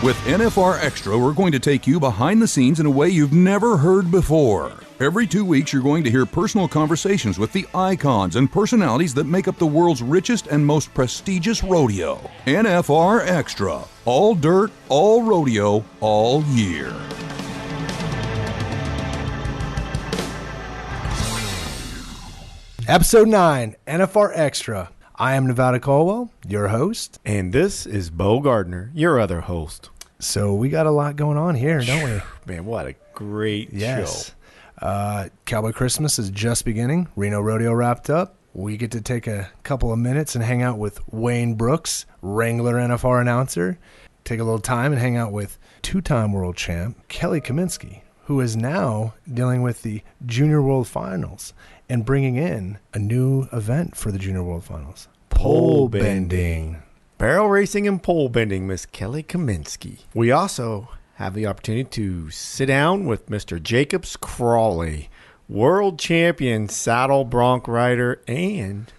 With NFR Extra, we're going to take you behind the scenes in a way you've never heard before. Every 2 weeks, you're going to hear personal conversations with the icons and personalities that make up the world's richest and most prestigious rodeo. NFR Extra. All dirt, all rodeo, all year. Episode 9, NFR Extra. I am Nevada Caldwell, your host. And this is Bo Gardner, your other host. So we got a lot going on here, don't we? Man, what a great show. Cowboy Christmas is just beginning. Reno Rodeo wrapped up. We get to take a couple of minutes and hang out with Wayne Brooks, Wrangler NFR announcer. Take a little time and hang out with two-time world champ Kelly Kaminski, who is now dealing with the Junior World Finals and bringing in a new event for the Junior World Finals. Pole bending. Barrel racing and pole bending, Miss Kelly Kaminski. We also have the opportunity to sit down with Mr. Jacobs Crawley, world champion saddle bronc rider and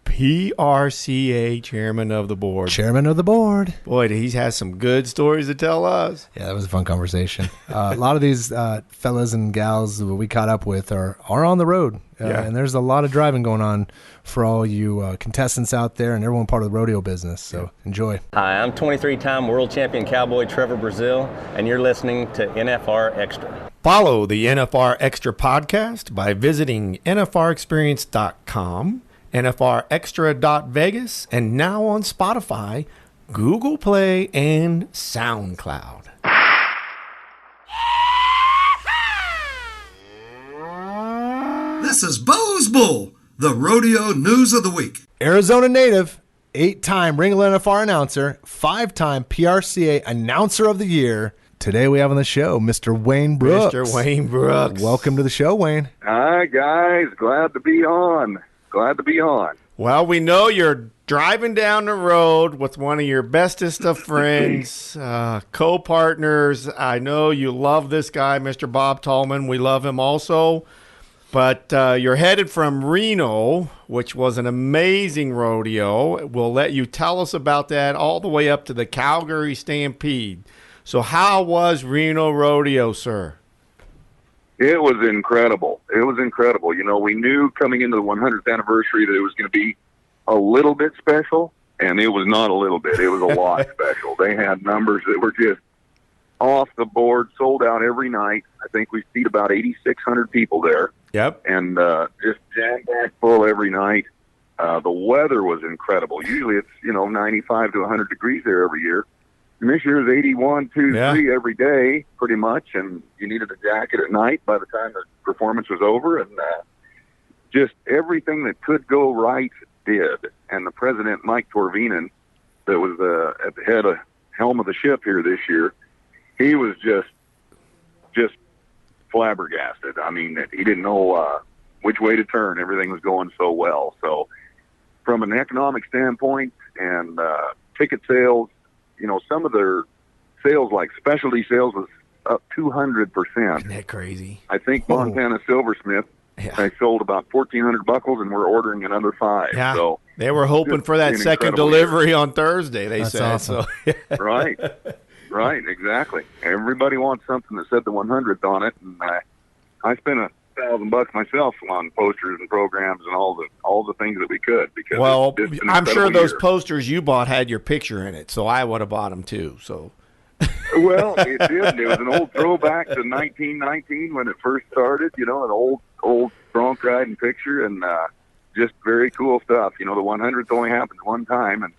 PRCA chairman of the board. Chairman of the board. Boy, he has some good stories to tell us. Yeah, that was a fun conversation. A lot of these fellas and gals that we caught up with are on the road. And there's a lot of driving going on for all you contestants out there and everyone part of the rodeo business. So enjoy. Hi, I'm 23-time world champion cowboy Trevor Brazil, and you're listening to NFR Extra. Follow the NFR Extra podcast by visiting nfrexperience.com, nfrextra.vegas, and now on Spotify, Google Play, and SoundCloud. This is Bo's Bull, the rodeo news of the week. Arizona native, 8-time Wrangler NFR announcer, 5-time PRCA announcer of the year. Today we have on the show Mr. Wayne Brooks. Mr. Wayne Brooks. Welcome to the show, Wayne. Hi, guys. Glad to be on. Well, we know you're driving down the road with one of your bestest of friends, co-partners. I know you love this guy, Mr. Bob Tallman. We love him also. But you're headed from Reno, which was an amazing rodeo. We'll let you tell us about that all the way up to the Calgary Stampede. So how was Reno Rodeo, sir? It was incredible. You know, we knew coming into the 100th anniversary that it was going to be a little bit special, and it was not a little bit. It was a lot special. They had numbers that were just off the board, sold out every night. I think we seat about 8,600 people there. Yep. And just jam-packed full every night. The weather was incredible. Usually it's, 95 to 100 degrees there every year. And this year is 81, 2, 3 every day, pretty much. And you needed a jacket at night by the time the performance was over. And just everything that could go right did. And the president, Mike Torvinen, that was at the head of helm of the ship here this year, he was just flabbergasted. I mean, he didn't know which way to turn. Everything was going so well. So from an economic standpoint and ticket sales, some of their sales, like specialty sales, was up 200%. Isn't that crazy? I think Montana Silversmith, they sold about 1,400 buckles, and we're ordering another 5. Yeah. So they were hoping for that second delivery on Thursday, they said. Awesome. So. Right, exactly. Everybody wants something that said the 100th on it, and I spent $1,000 myself on posters and programs and all the things that we could. Because I'm sure those posters you bought had your picture in it, so I would have bought them too. So, well, it did. It was an old throwback to 1919 when it first started. An old bronc riding picture, and just very cool stuff. The 100th only happens one time, and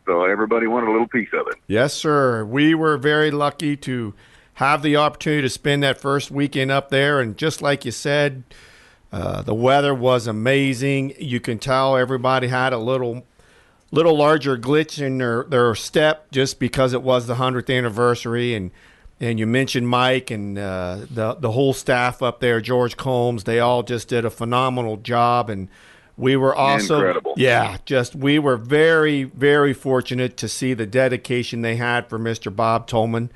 so everybody wanted a little piece of it. Yes, sir. We were very lucky to have the opportunity to spend that first weekend up there. And just like you said, the weather was amazing. You can tell everybody had a little larger glitch in their step just because it was the 100th anniversary. And you mentioned Mike and the whole staff up there, George Combs. They all just did a phenomenal job. And we were also, incredible. We were very, very fortunate to see the dedication they had for Mr. Bob Tallman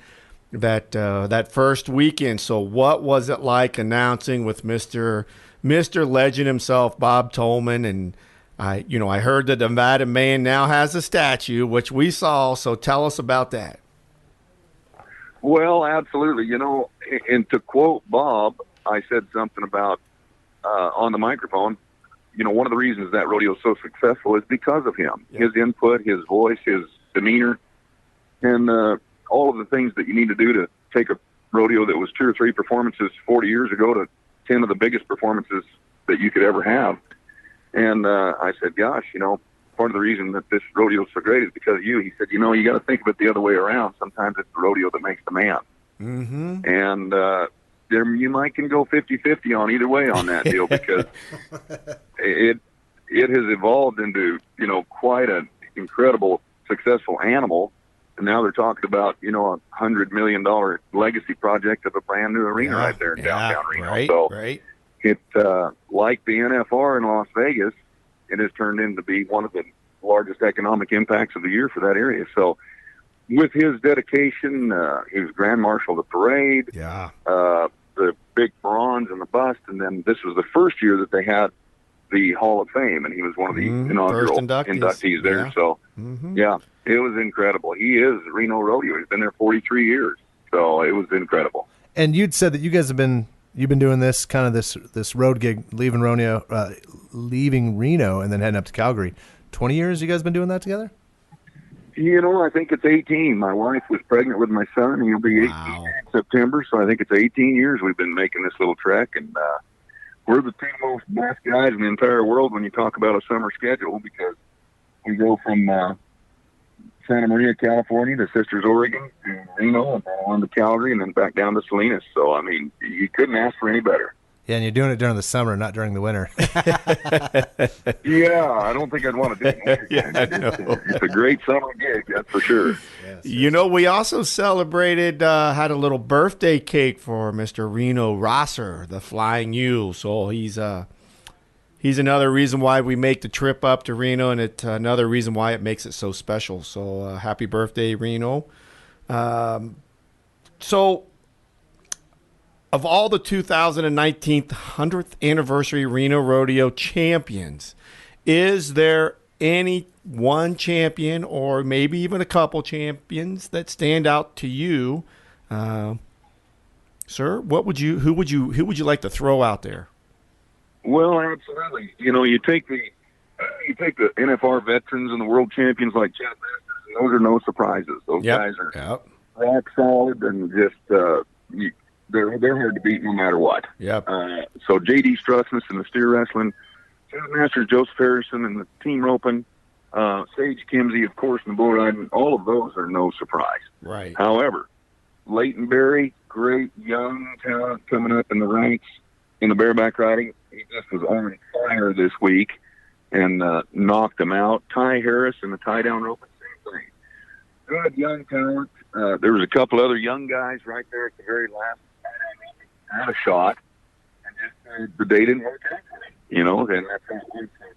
that first weekend. So what was it like announcing with Mr. Legend himself, Bob Tallman? And I heard the Nevada man now has a statue, which we saw. So tell us about that. Well, absolutely. And to quote Bob, I said something about on the microphone, one of the reasons that rodeo is so successful is because of him. Yeah. His input, his voice, his demeanor, and all of the things that you need to do to take a rodeo that was 2 or 3 performances 40 years ago to 10 of the biggest performances that you could ever have. And I said, gosh, part of the reason that this rodeo is so great is because of you. He said, you got to think of it the other way around. Sometimes it's the rodeo that makes the man. Mm-hmm. And there you might can go 50-50 on either way on that deal because it has evolved into, quite an incredible, successful animal. And now they're talking about, $100 million legacy project of a brand new arena right there in downtown Reno. Right, so right. It, like the NFR in Las Vegas, it has turned into be one of the largest economic impacts of the year for that area. So with his dedication, he was Grand Marshal of the parade, the big bronze and the bust, and then this was the first year that they had the Hall of Fame, and he was one of the inaugural inductees there. So, it was incredible. He is Reno Rodeo. He's been there 43 years, so it was incredible. And you'd said that you guys you've been doing this kind of this road gig, leaving Reno, and then heading up to Calgary. 20 years you guys been doing that together? I think it's 18. My wife was pregnant with my son. He'll be 18 in September, so I think it's 18 years we've been making this little trek, and we're the 2 most blessed guys in the entire world when you talk about a summer schedule, because we go from Santa Maria, California to Sisters, Oregon, to Reno, and then on to Calgary, and then back down to Salinas. So, I mean, you couldn't ask for any better. Yeah, and you're doing it during the summer, not during the winter. Yeah, I don't think I'd want to do it. It's a great summer gig, that's for sure. Yes, we also celebrated, had a little birthday cake for Mr. Reno Rosser, the Flying U. So he's another reason why we make the trip up to Reno, and it's another reason why it makes it so special. So happy birthday, Reno. So of all the 2019 100th anniversary Reno Rodeo champions, is there any one champion or maybe even a couple champions that stand out to you? Sir, who would you like to throw out there? Well, absolutely. You take the NFR veterans and the world champions like Chad Masters, and those are no surprises. Those guys are rock solid and just they're hard to beat no matter what. Yep. So J.D. Strussmus and the steer wrestling, Chad Masters, Joseph Harrison, and the team roping, Sage Kimsey, of course, and the bull riding. All of those are no surprise. Right. However, Leighton Berry, great young talent coming up in the ranks in the bareback riding. He just was on fire this week and knocked them out. Ty Harris and the tie-down roping, same thing. Good young talent. There was a couple other young guys right there at the very last had a shot, and just the day didn't work out for them, and that's how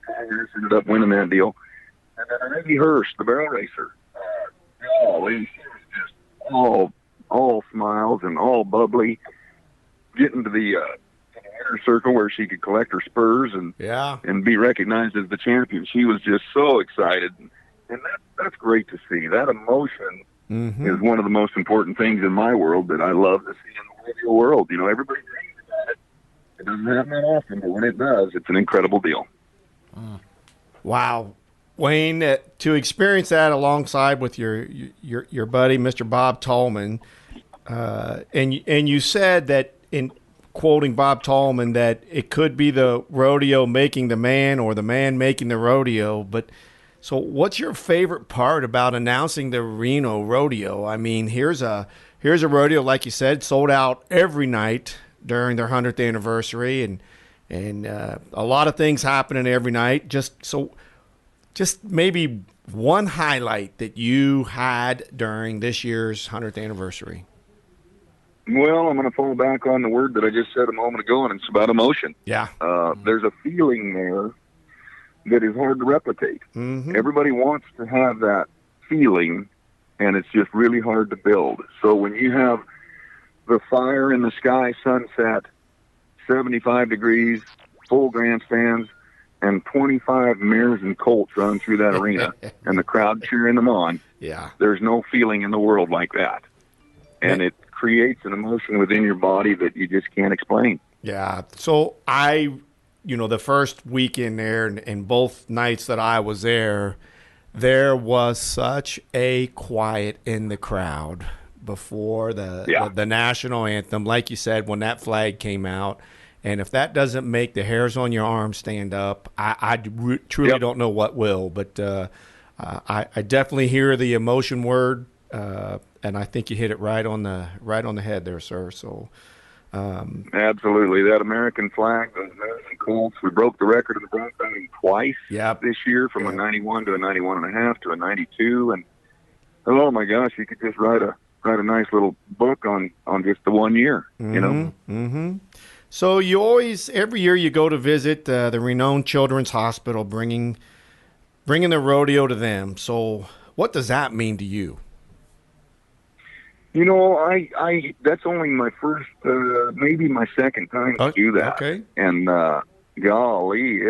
Ty Harris ended up winning that deal. And then Eddie Hurst, the barrel racer, she was just all smiles and all bubbly, getting to the inner circle where she could collect her spurs and be recognized as the champion. She was just so excited, and that's great to see. That emotion is one of the most important things in my world that I love to see in the rodeo world. Everybody dreams about it. It doesn't happen that often, but when it does, it's an incredible deal. Wow. Wayne, to experience that alongside with your buddy, Mr. Bob Tallman, and you said that, in quoting Bob Tallman, that it could be the rodeo making the man or the man making the rodeo. But so what's your favorite part about announcing the Reno Rodeo? I mean, here's a rodeo, like you said, sold out every night during their 100th anniversary, and a lot of things happening every night. Just maybe one highlight that you had during this year's 100th anniversary. Well, I'm going to fall back on the word that I just said a moment ago, and it's about emotion. Yeah. There's a feeling there that is hard to replicate. Everybody wants to have that feeling, and it's just really hard to build. So when you have the fire in the sky sunset, 75 degrees, full grandstands, and 25 mares and colts run through that arena, and the crowd cheering them on, there's no feeling in the world like that. And creates an emotion within your body that you just can't explain. Yeah. So the first weekend there and both nights that I was there was such a quiet in the crowd before the national anthem. Like you said, when that flag came out, and if that doesn't make the hairs on your arm stand up, I truly don't know what will. But I definitely hear the emotion word, and I think you hit it right on the head there, sir. So. Absolutely. That American flag, those American Colts, we broke the record of the bronze batting twice this year, from a 91 to a 91.5 to a 92. And, oh, my gosh, you could just write a nice little book on just the 1 year, you know? Mm-hmm. So you always, every year you go to visit the Reno Children's Hospital, bringing the rodeo to them. So what does that mean to you? You know, I that's only my first, maybe my second time to do that. Okay. And golly,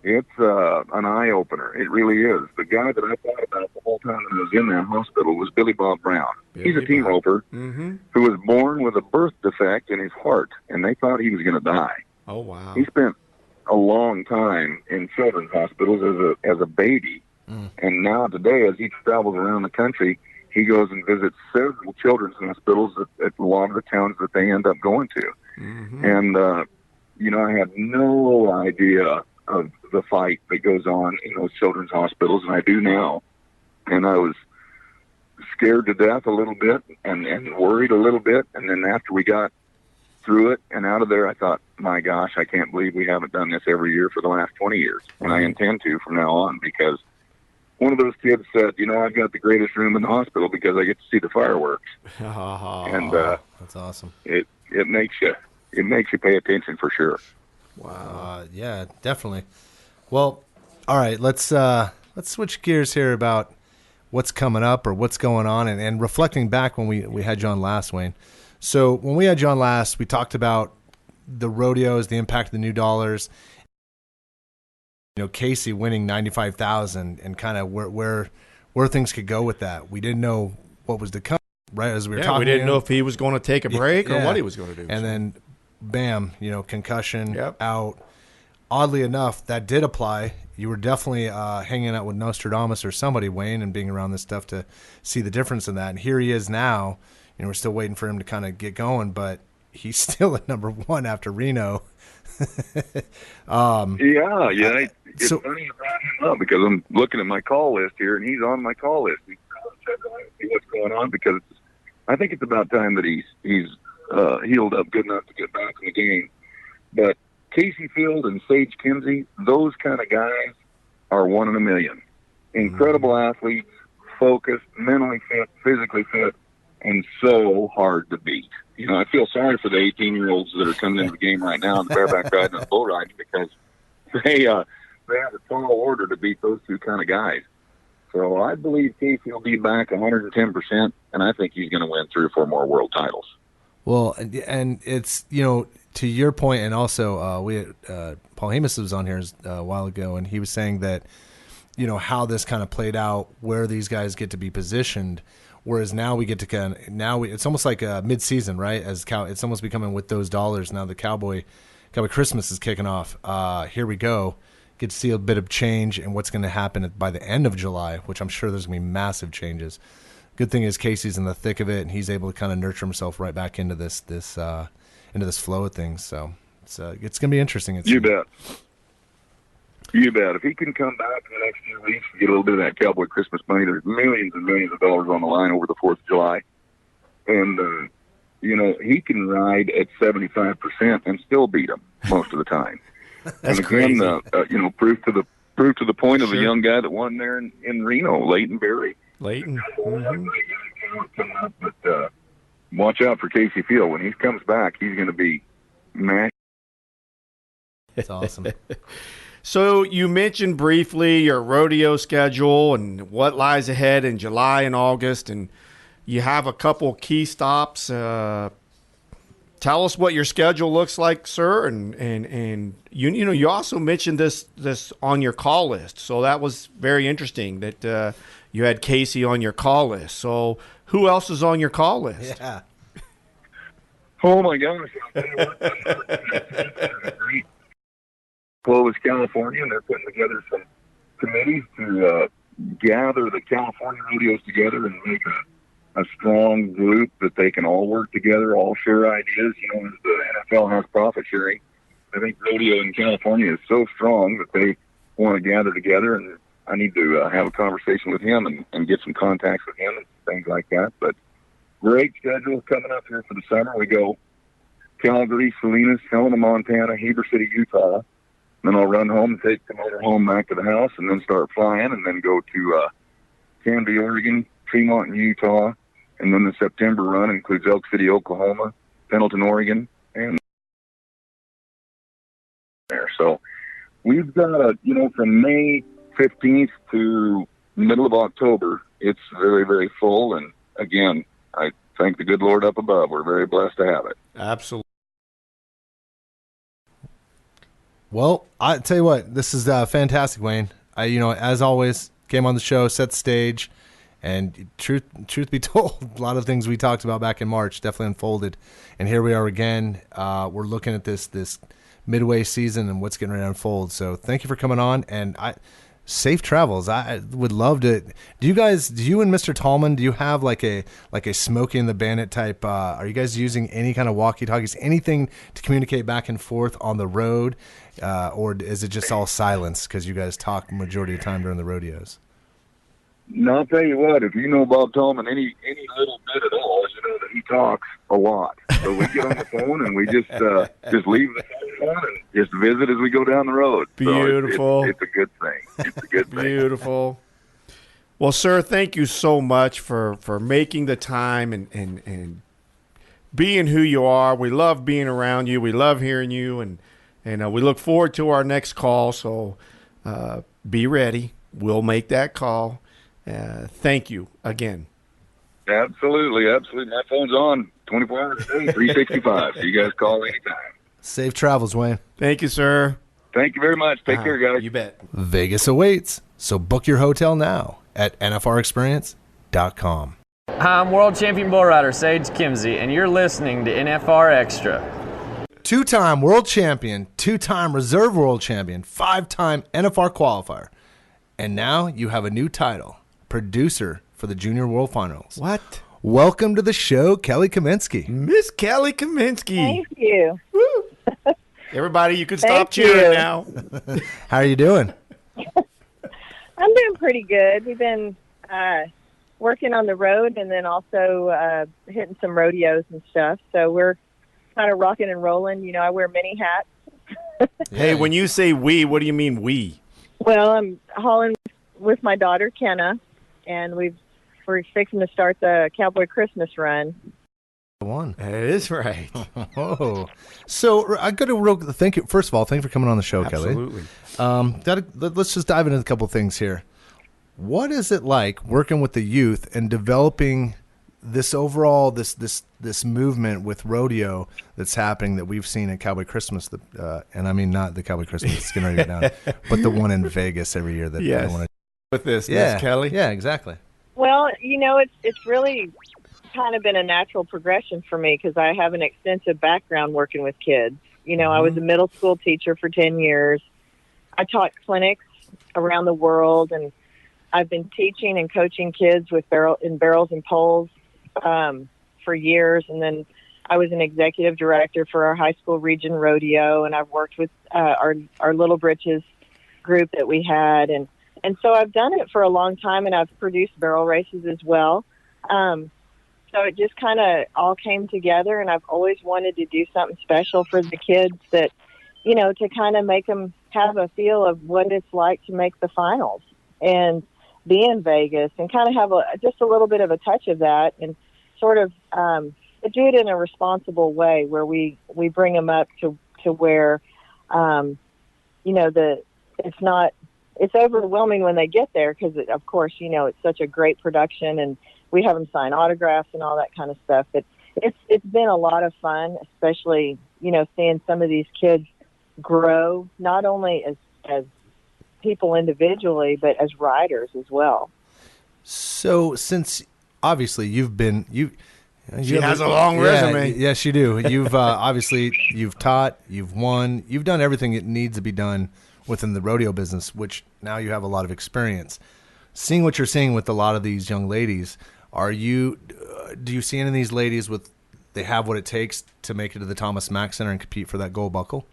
it's an eye opener. It really is. The guy that I thought about the whole time that I was in that hospital was Billy Bob Brown. He's a team roper who was born with a birth defect in his heart, and they thought he was going to die. Oh wow! He spent a long time in children's hospitals as a baby, and now today, as he travels around the country, he goes and visits several children's hospitals at a lot of the towns that they end up going to. And, I had no idea of the fight that goes on in those children's hospitals, and I do now. And I was scared to death a little bit and worried a little bit. And then after we got through it and out of there, I thought, my gosh, I can't believe we haven't done this every year for the last 20 years. And I intend to from now on, because one of those kids said, I've got the greatest room in the hospital because I get to see the fireworks. And that's awesome. It makes you pay attention for sure. Wow. Yeah, definitely. Well, all right, let's switch gears here about what's coming up or what's going on, and reflecting back when we had John last, Wayne. So when we had John last, we talked about the rodeos, the impact of the new dollars. Casey winning 95,000 and kind of where things could go with that. We didn't know what was to come, right? As we were talking, we didn't know if he was going to take a break or what he was going to do. And then, bam, concussion out. Oddly enough, that did apply. You were definitely hanging out with Nostradamus or somebody, Wayne, and being around this stuff to see the difference in that. And here he is now. We're still waiting for him to kind of get going, but he's still at number one after Reno. It's funny you brought him up because I'm looking at my call list here, and he's on my call list. We see what's going on, because I think it's about time that he's healed up good enough to get back in the game. But Casey Field and Sage Kinsey, those kind of guys are one in a million. Incredible athletes, focused, mentally fit, physically fit, and so hard to beat. I feel sorry for the 18-year-olds that are coming into the game right now, the bareback riding and the bull riding, because they have a tall order to beat those two kind of guys. So I believe Casey will be back 110%, and I think he's going to win 3 or 4 more world titles. Well, and it's, to your point, and also we had, Paul Hamas was on here a while ago, and he was saying that, how this kind of played out, where these guys get to be positioned. Whereas now we get to it's almost like a mid-season, right? It's almost becoming with those dollars. Now the Cowboy Christmas is kicking off. Here we go. Get to see a bit of change and what's going to happen by the end of July, which I'm sure there's going to be massive changes. Good thing is Casey's in the thick of it, and he's able to kind of nurture himself right back into this flow of things. So it's going to be interesting. You bet. If he can come back in the next few weeks and get a little bit of that Cowboy Christmas money, there's millions and millions of dollars on the line over the 4th of July. And, he can ride at 75% and still beat them most of the time. That's and again, proof to the point of Sure. a young guy that won there in Reno, Leighton Berry. Leighton. But watch out for Casey Field. When he comes back, he's going to be mashed. That's awesome. So you mentioned briefly your rodeo schedule and what lies ahead in July and August, and you have a couple key stops tell us what your schedule looks like, sir, and you also mentioned this on your call list, so that was very interesting that you had Casey on your call list. So who else is on your call list? Yeah. Oh my gosh! Clovis, California, and they're putting together some committees to gather the California rodeos together and make a strong group that they can all work together, all share ideas. As the NFL has profit sharing, I think rodeo in California is so strong that they want to gather together, and I need to have a conversation with him and get some contacts with him and things like that. But great schedule coming up here for the summer. We go Calgary, Salinas, Helena, Montana, Heber City, Utah. Then I'll run home and take the motor home back to the house and then start flying and then go to Canby, Oregon, Fremont, Utah. And then the September run includes Elk City, Oklahoma, Pendleton, Oregon, and there. So we've got from May 15th to middle of October, it's very, very full. And again, I thank the good Lord up above. We're very blessed to have it. Absolutely. Well, I tell you what, this is fantastic, Wayne. As always, came on the show, set the stage, and truth be told, a lot of things we talked about back in March definitely unfolded, and here we are again. We're looking at this midway season and what's getting ready to unfold. So thank you for coming on, and safe travels. I would love to. Do you and Mr. Tallman, do you have like a Smokey and the Bandit type? Are you guys using any kind of walkie-talkies, anything to communicate back and forth on the road, or is it just all silence because you guys talk majority of the time during the rodeos? No, I'll tell you what. If you know Bob Tallman any little bit at all, you know that he talks a lot. So we get on the phone and we just leave the phone on and just visit as we go down the road. Beautiful. So it's a good thing. It's a good thing. Beautiful. Well, sir, thank you so much for making the time and being who you are. We love being around you. We love hearing you, and we look forward to our next call. So be ready. We'll make that call. Thank you again. Absolutely. My phone's on 24 hours a day, 365. So you guys call anytime. Safe travels, Wayne. Thank you, sir. Thank you very much. Take care, guys. You bet. Vegas awaits, so book your hotel now at nfrexperience.com. Hi, I'm world champion bull rider Sage Kimsey, and you're listening to NFR Extra. Two-time world champion, two-time reserve world champion, five-time NFR qualifier. And now you have a new title, producer for the Junior World Finals. What? Welcome to the show, Kelly Kaminski. Miss Kelly Kaminski. Thank you. Woo. Everybody, you can stop Thank cheering you. now. How are you doing? I'm doing pretty good. We've been working on the road and then also hitting some rodeos and stuff. So we're kind of rocking and rolling. I wear many hats. Hey, when you say we, what do you mean we? Well, I'm hauling with my daughter, Kenna, and we're fixing to start the Cowboy Christmas run. One. That is right. Oh, so I got to thank you. First of all, thank you for coming on the show, Absolutely. Kelly. Let's just dive into a couple things here. What is it like working with the youth and developing this overall this movement with rodeo that's happening that we've seen at Cowboy Christmas? And I mean not the Cowboy Christmas it's going to go down, but the one in Vegas every year that Yes. I want to. With this, Miss Kelly. Yeah, exactly. Well, it's really kind of been a natural progression for me because I have an extensive background working with kids. I was a middle school teacher for 10 years. I taught clinics around the world, and I've been teaching and coaching kids with barrels and poles for years. And then I was an executive director for our high school region rodeo, and I've worked with our Little Britches group that we had. And so I've done it for a long time, and I've produced barrel races as well. So it just kind of all came together, and I've always wanted to do something special for the kids that, to kind of make them have a feel of what it's like to make the finals and be in Vegas and kind of have just a little bit of a touch of that and sort of do it in a responsible way where we bring them up to where, it's overwhelming when they get there because, of course, it's such a great production and we have them sign autographs and all that kind of stuff. But it's been a lot of fun, especially, seeing some of these kids grow, not only as people individually, but as riders as well. So since obviously she has a long resume. Yes, you do. You've obviously you've taught, you've won, you've done everything that needs to be done within the rodeo business, which now you have a lot of experience. Seeing what you're seeing with a lot of these young ladies, do you see any of these ladies they have what it takes to make it to the Thomas Mack Center and compete for that gold buckle?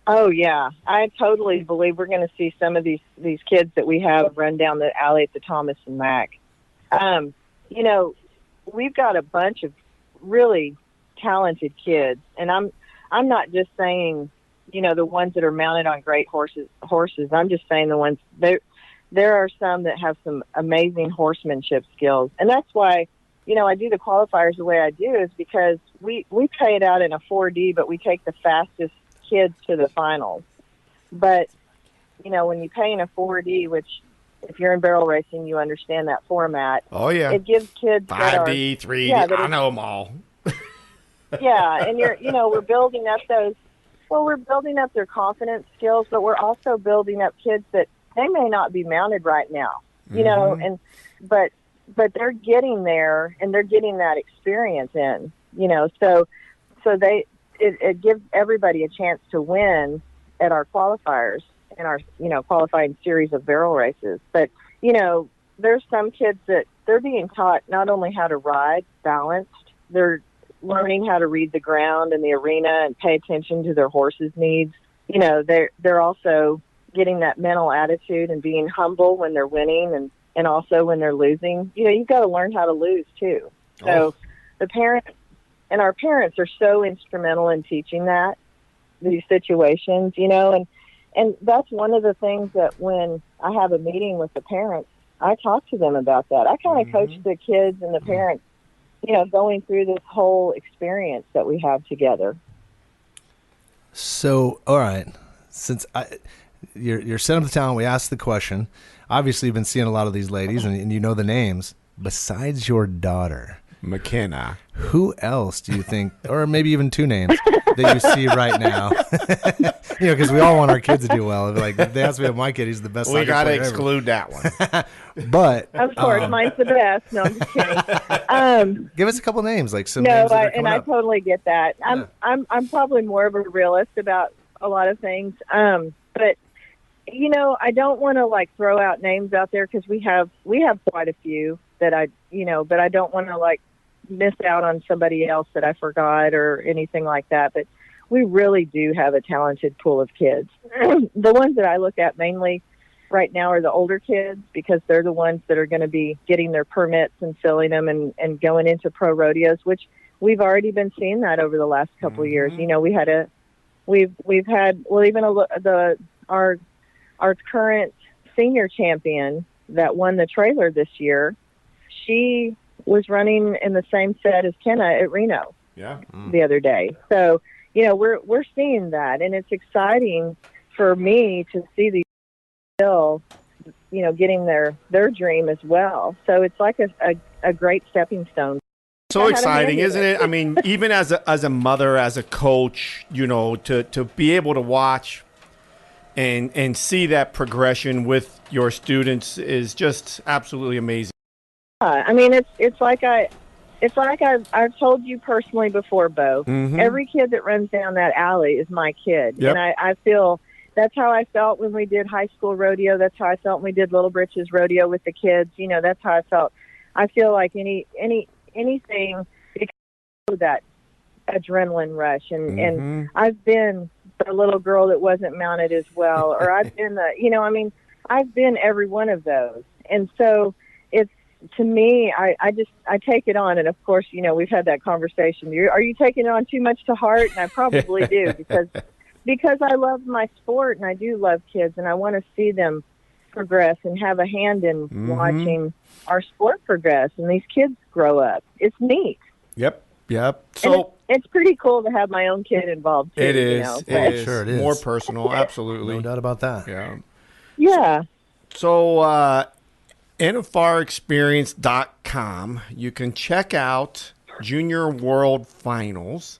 Oh yeah, I totally believe we're going to see some of these kids that we have run down the alley at the Thomas and Mack. We've got a bunch of really talented kids, and I'm not just saying, the ones that are mounted on great horses. I'm just saying the ones there are some that have some amazing horsemanship skills, and that's why, I do the qualifiers the way I do is because we pay it out in a 4D, but we take the fastest kids to the finals. But, when you pay in a 4D, which if you're in barrel racing, you understand that format. Oh, yeah. It gives kids 5D, 3D, yeah, I know them all. Yeah, and we're building up we're building up their confidence skills, but we're also building up kids that they may not be mounted right now, but they're getting there and they're getting that experience in, so it gives everybody a chance to win at our qualifiers in our, qualifying series of barrel races. But, there's some kids that they're being taught not only how to ride balanced, they're learning how to read the ground and the arena and pay attention to their horse's needs. They're also getting that mental attitude and being humble when they're winning and also when they're losing. You've got to learn how to lose too. So the parents and our parents are so instrumental in teaching these situations, and that's one of the things that when I have a meeting with the parents, I talk to them about that. I kind of coach the kids and the parents, going through this whole experience that we have together. So, all right, since you're setting up the talent, we asked the question. Obviously, you've been seeing a lot of these ladies, and you know the names. Besides your daughter, McKenna, who else do you think, or maybe even two names, that you see right now? Because we all want our kids to do well. Like, they ask me if my kid, he's the best. We got to exclude that one. But of course, mine's the best. No, I'm just kidding. Give us a couple names, like some no, names. I totally get that. I'm probably more of a realist about a lot of things. But I don't want to throw out names out there because we have quite a few that but I don't want to miss out on somebody else that I forgot or anything like that. But we really do have a talented pool of kids. The ones that I look at mainly right now are the older kids because they're the ones that are going to be getting their permits and filling them and going into pro rodeos, which we've already been seeing that over the last couple of years. We've had our current senior champion that won the trailer this year. She was running in the same set as Kenna at Reno the other day. So, we're seeing that, and it's exciting for me to see these still, getting their dream as well. So it's like a great stepping stone. So exciting, isn't it? I mean, even as a mother, as a coach, to be able to watch and see that progression with your students is just absolutely amazing. I mean, it's like I've told you personally before, Bo. Mm-hmm. Every kid that runs down that alley is my kid, yep. And I feel that's how I felt when we did high school rodeo. That's how I felt when we did Little Britches rodeo with the kids. That's how I felt. I feel like anything because of that adrenaline rush, and I've been the little girl that wasn't mounted as well, or I've been I've been every one of those, and so it's. To me, I take it on, and of course, we've had that conversation. Are you taking it on too much to heart? And I probably do because I love my sport and I do love kids, and I want to see them progress and have a hand in watching our sport progress and these kids grow up. It's neat. Yep. So it's pretty cool to have my own kid involved too. It is. It is. Sure, it is More personal. Absolutely, no doubt about that. Yeah. So. NFRexperience.com. You can check out Junior World Finals.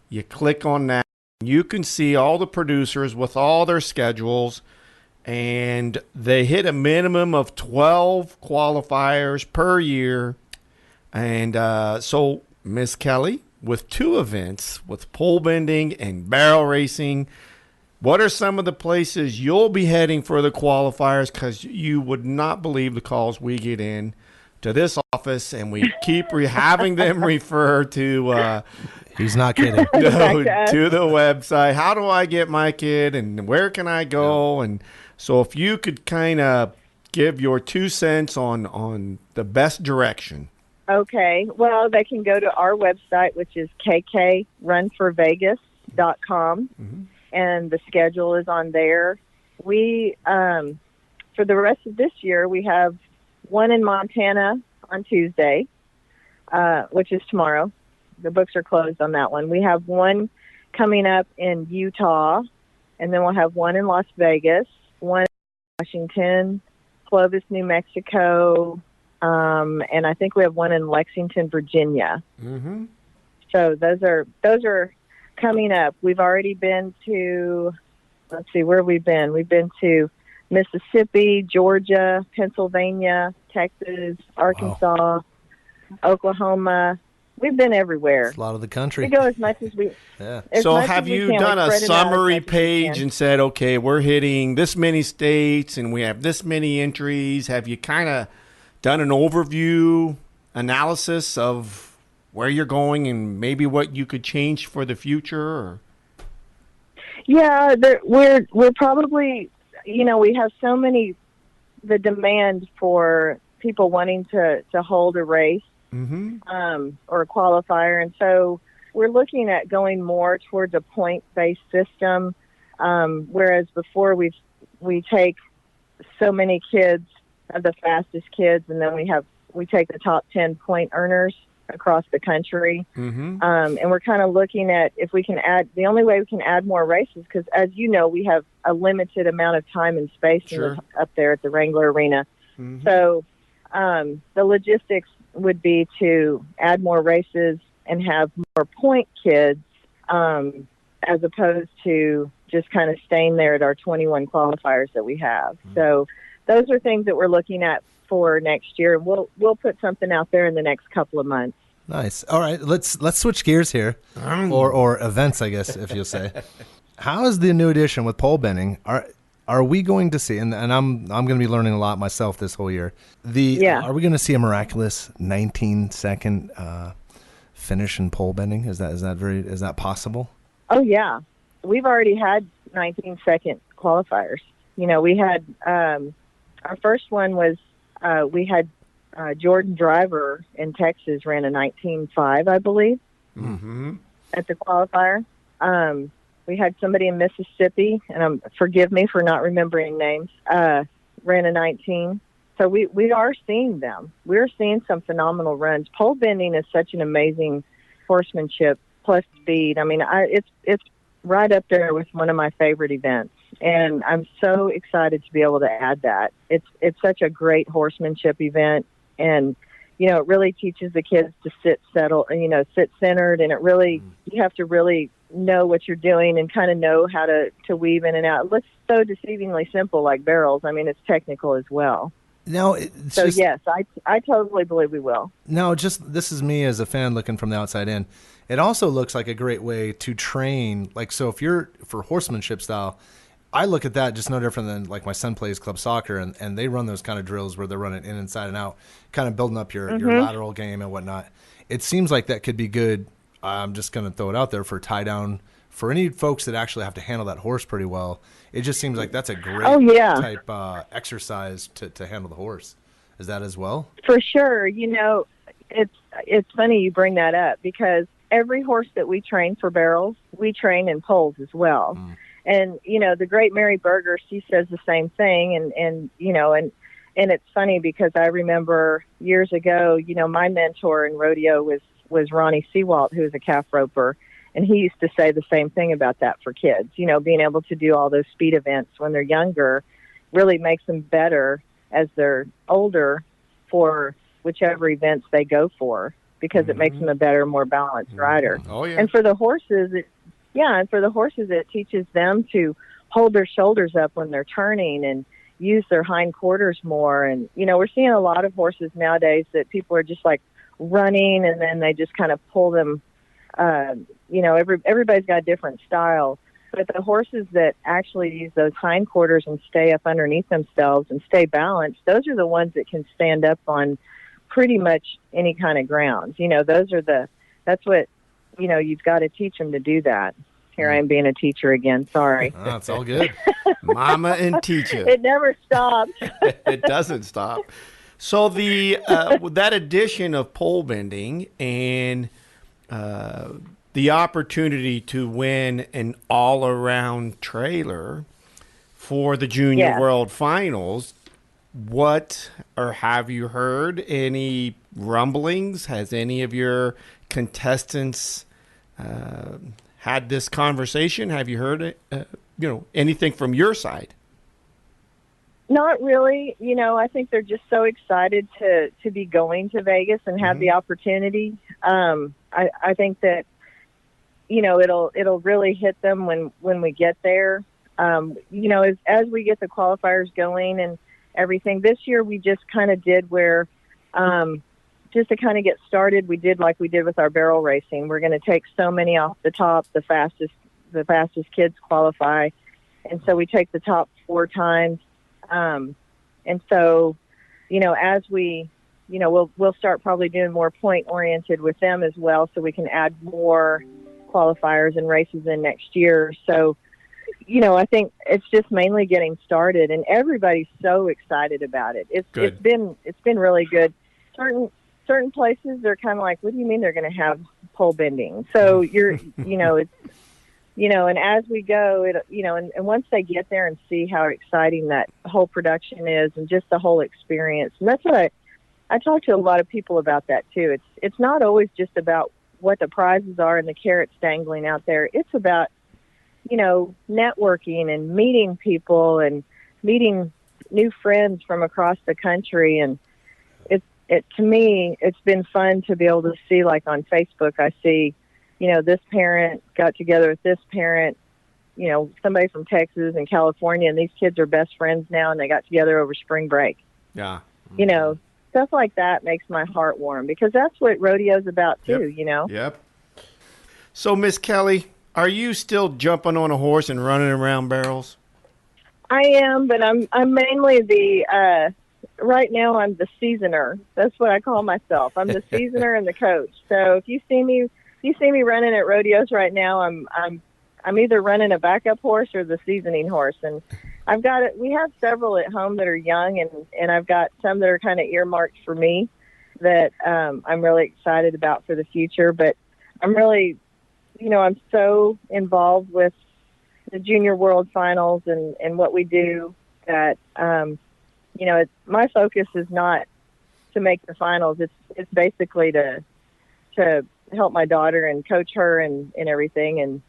You click on that. You can see all the producers with all their schedules, and they hit a minimum of 12 qualifiers per year. And so Miss Kelly, with 2 events, with pole bending and barrel racing, what are some of the places you'll be heading for the qualifiers? Because you would not believe the calls we get in to this office, and we keep having them refer to he's not kidding. to the website. How do I get my kid, and where can I go? And so if you could kind of give your 2 cents on the best direction. Okay. Well, they can go to our website, which is kkrunforvegas.com, and the schedule is on there. We, for the rest of this year, we have one in Montana on Tuesday, which is tomorrow. The books are closed on that one. We have one coming up in Utah, and then we'll have one in Las Vegas, one in Washington, Clovis, New Mexico, and I think we have one in Lexington, Virginia. Mm-hmm. So those are coming up. We've already been to, let's see, where have we been? We've been to Mississippi, Georgia, Pennsylvania, Texas, Arkansas, Oklahoma. We've been everywhere. It's a lot of the country. We go as much as we. Yeah. So have you done a summary page and said, okay, we're hitting this many states and we have this many entries? Have you kind of done an overview analysis of where you're going and maybe what you could change for the future? Or? Yeah, we're probably, we have so many, the demand for people wanting to hold a race. Or a qualifier, and so we're looking at going more towards a point-based system, whereas before we take so many kids, the fastest kids, and then we take the top 10 point earners across the country, and we're kind of looking at if we can add, the only way we can add more races, because as you know, we have a limited amount of time and space up there at the Wrangler Arena. So the logistics would be to add more races and have more point kids, as opposed to just kind of staying there at our 21 qualifiers that we have. So those are things that we're looking at for next year. We'll put something out there in the next couple of months. Nice. All right, let's switch gears here, or events, I guess, if you'll say. How is the new edition with pole bending? Are we going to see, and I'm going to be learning a lot myself this whole year, are we going to see a miraculous 19-second finish in pole bending? Is that possible? Oh, yeah. We've already had 19-second qualifiers. We had, our first one was, we had Jordan Driver in Texas ran a 19.5, I believe, at the qualifier. We had somebody in Mississippi, and forgive me for not remembering names, ran a 19. So we are seeing them. We're seeing some phenomenal runs. Pole bending is such an amazing horsemanship plus speed. I mean, it's right up there with one of my favorite events, and I'm so excited to be able to add that. It's such a great horsemanship event, and it really teaches the kids to sit centered, and it really, you have to really know what you're doing and kind of know how to weave in and out. It looks so deceivingly simple, like barrels. I mean, it's technical as well. Now, yes, I totally believe we will. Now, this is me as a fan looking from the outside in. It also looks like a great way to train. Like, so if you're for horsemanship style, I look at that just no different than like my son plays club soccer, and they run those kind of drills where they're running in, inside, and out, kind of building up your lateral game and whatnot. It seems like that could be good. I'm just going to throw it out there for tie down for any folks that actually have to handle that horse pretty well. It just seems like that's a great type exercise to handle the horse. Is that as well? For sure. It's funny you bring that up, because every horse that we train for barrels, we train in poles as well. And, the great Mary Berger, she says the same thing. And it's funny because I remember years ago, my mentor in rodeo was Ronnie Seawalt, who was a calf roper. And he used to say the same thing about that for kids. Being able to do all those speed events when they're younger really makes them better as they're older for whichever events they go for. because it makes them a better, more balanced rider. Oh, yeah. And for the horses, it teaches them to hold their shoulders up when they're turning and use their hindquarters more. And, we're seeing a lot of horses nowadays that people are just like running and then they just kind of pull them. Everybody's got a different style. But the horses that actually use those hindquarters and stay up underneath themselves and stay balanced, those are the ones that can stand up on pretty much any kind of ground. That's what, you've got to teach them to do that. Here I am being a teacher again. Sorry. Oh, it's all good. Mama and teacher. It never stops. It doesn't stop. So that addition of pole bending and the opportunity to win an all-around trailer for the Junior World Finals, have you heard any rumblings? Has any of your contestants had this conversation? Have you heard anything from your side? Not really. I think they're just so excited to be going to Vegas and have the opportunity. I think that, it'll really hit them when we get there. As we get the qualifiers going and everything, this year we just kind of did where, just to kind of get started, we did like we did with our barrel racing. We're going to take so many off the top, the fastest kids qualify. And so we take the top 4 times. And so, as we, we'll start probably doing more point oriented with them as well, so we can add more qualifiers and races in next year. So, I think it's just mainly getting started, and everybody's so excited about it. It's been really good. Certain places they're kind of like, what do you mean they're going to have pole bending? So and as we go, and once they get there and see how exciting that whole production is and just the whole experience, and that's what I talk to a lot of people about that too. It's not always just about what the prizes are and the carrots dangling out there. It's about, networking and meeting people and meeting new friends from across the country. And to me, it's been fun to be able to see, like on Facebook, I see, this parent got together with this parent, somebody from Texas and California, and these kids are best friends now, and they got together over spring break. Yeah. Stuff like that makes my heart warm, because that's what rodeo's about too, Yep. So, Miss Kelly, are you still jumping on a horse and running around barrels? I am, but I'm mainly right now I'm the seasoner. That's what I call myself. I'm the seasoner and the coach. So if you see me running at rodeos right now, I'm either running a backup horse or the seasoning horse. And I've got it. We have several at home that are young, and I've got some that are kind of earmarked for me that I'm really excited about for the future. But I'm really, I'm so involved with the Junior World Finals and what we do that, my focus is not to make the finals. It's basically to help my daughter and coach her and everything. And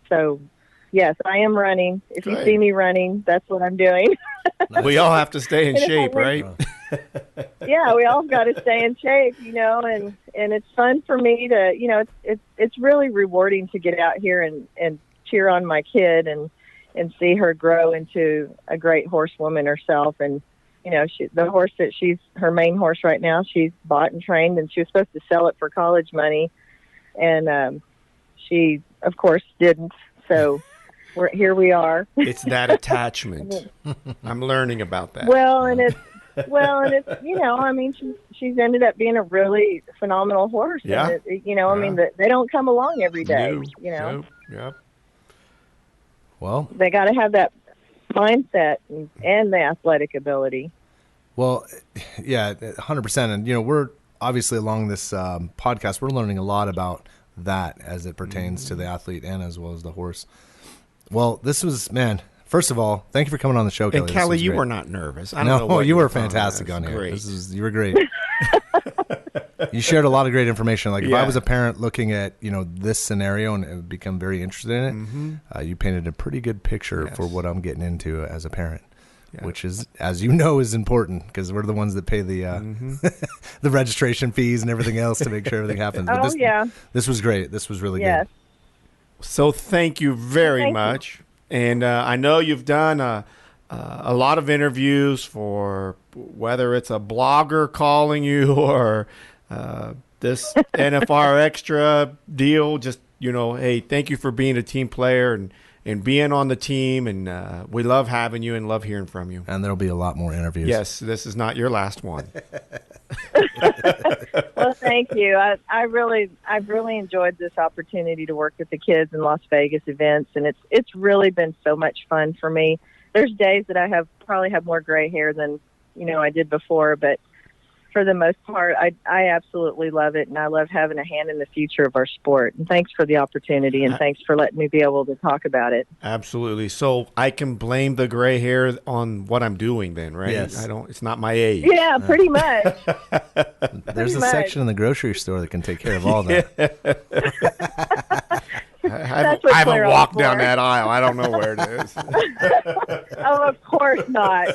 so, yes, I am running. If you see me running, that's what I'm doing. We all have to stay in shape, right? Yeah, we all got to stay in shape, and it's fun for me to, it's really rewarding to get out here and cheer on my kid and see her grow into a great horsewoman herself. And, the horse that she's her main horse right now, she's bought and trained, and she was supposed to sell it for college money. And she, of course, didn't. So here we are. It's that attachment. I'm learning about that. Well, and it's, she's ended up being a really phenomenal horse. Yeah. And they don't come along every day, No. Yep. Well, they got to have that mindset and the athletic ability. Well, yeah, 100%. And, we're obviously along this podcast, we're learning a lot about that as it pertains to the athlete and as well as the horse. Well, this was, first of all, thank you for coming on the show, Kelly. And Kelly, you were not nervous. No, you were fantastic on here. Great. You were great. You shared a lot of great information. Like if I was a parent looking at, this scenario and become very interested in it, you painted a pretty good picture for what I'm getting into as a parent. which is, as you know, is important because we're the ones that pay the the registration fees and everything else to make sure everything happens. But this was great. This was really good. So thank you very much. And I know you've done a lot of interviews for whether it's a blogger calling you or this NFR Extra deal. Just, hey, thank you for being a team player and being on the team. And we love having you and love hearing from you. And there'll be a lot more interviews. Yes, this is not your last one. Well, thank you. I've really enjoyed this opportunity to work with the kids in Las Vegas events, and it's really been so much fun for me. There's days that I probably have more gray hair than I did before, but for the most part, I absolutely love it, and I love having a hand in the future of our sport. And thanks for the opportunity, and thanks for letting me be able to talk about it. Absolutely. So I can blame the gray hair on what I'm doing then, right? Yes. It's not my age. Yeah, pretty much. There's a section in the grocery store that can take care of all that. I haven't walked down that aisle. I don't know where it is. Oh, of course not.